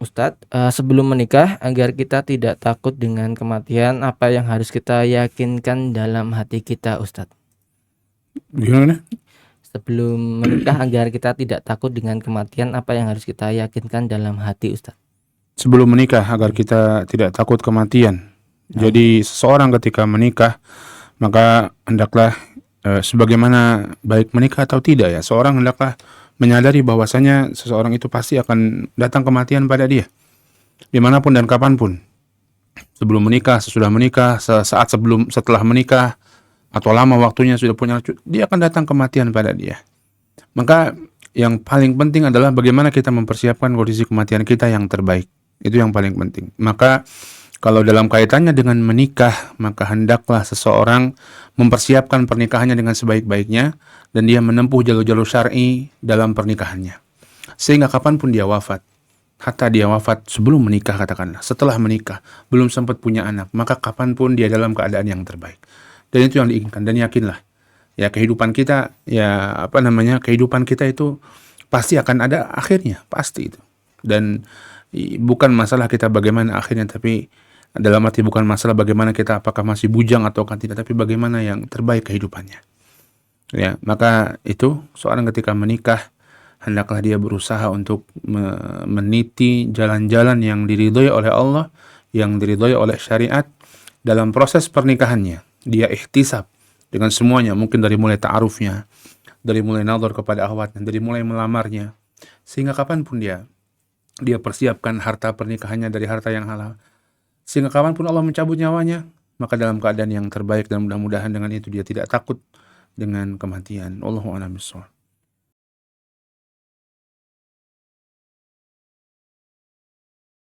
Ustadz, sebelum menikah agar kita tidak takut dengan kematian, apa yang harus kita yakinkan dalam hati kita, Ustadz? Gimana? Sebelum menikah agar kita tidak takut dengan kematian, apa yang harus kita yakinkan dalam hati, Ustadz? Sebelum menikah agar kita tidak takut kematian. Nah, Jadi seseorang ketika menikah maka hendaklah sebagaimana baik menikah atau tidak ya, seorang hendaklah menyadari bahwasanya seseorang itu pasti akan datang kematian pada dia dimanapun dan kapanpun. Sebelum menikah, sesudah menikah, sesaat sebelum setelah menikah, atau lama waktunya sudah punya cucu, dia akan datang kematian pada dia. Maka yang paling penting adalah bagaimana kita mempersiapkan kondisi kematian kita yang terbaik. Itu yang paling penting. Maka kalau dalam kaitannya dengan menikah, maka hendaklah seseorang mempersiapkan pernikahannya dengan sebaik-baiknya dan dia menempuh jalur-jalur syar'i dalam pernikahannya. Sehingga kapanpun dia wafat, hatta dia wafat sebelum menikah katakanlah, setelah menikah, belum sempat punya anak, maka kapanpun dia dalam keadaan yang terbaik. Dan itu yang diinginkan, dan yakinlah, ya kehidupan kita, ya kehidupan kita itu pasti akan ada akhirnya, pasti itu. Dan bukan masalah kita bagaimana akhirnya, tapi dalam arti bukan masalah bagaimana kita apakah masih bujang atau kan tidak, tapi bagaimana yang terbaik kehidupannya. Ya, maka itu seorang ketika menikah hendaklah dia berusaha untuk meniti jalan-jalan yang diridhoi oleh Allah, yang diridhoi oleh syariat dalam proses pernikahannya. Dia ihtisab dengan semuanya, mungkin dari mulai ta'arufnya, dari mulai nazar kepada akhwatnya, dari mulai melamarnya, sehingga kapanpun dia persiapkan harta pernikahannya dari harta yang halal. Sehingga kapanpun Allah mencabut nyawanya, maka dalam keadaan yang terbaik, dan mudah-mudahan dengan itu dia tidak takut dengan kematian. Allahu a'lam bishawab.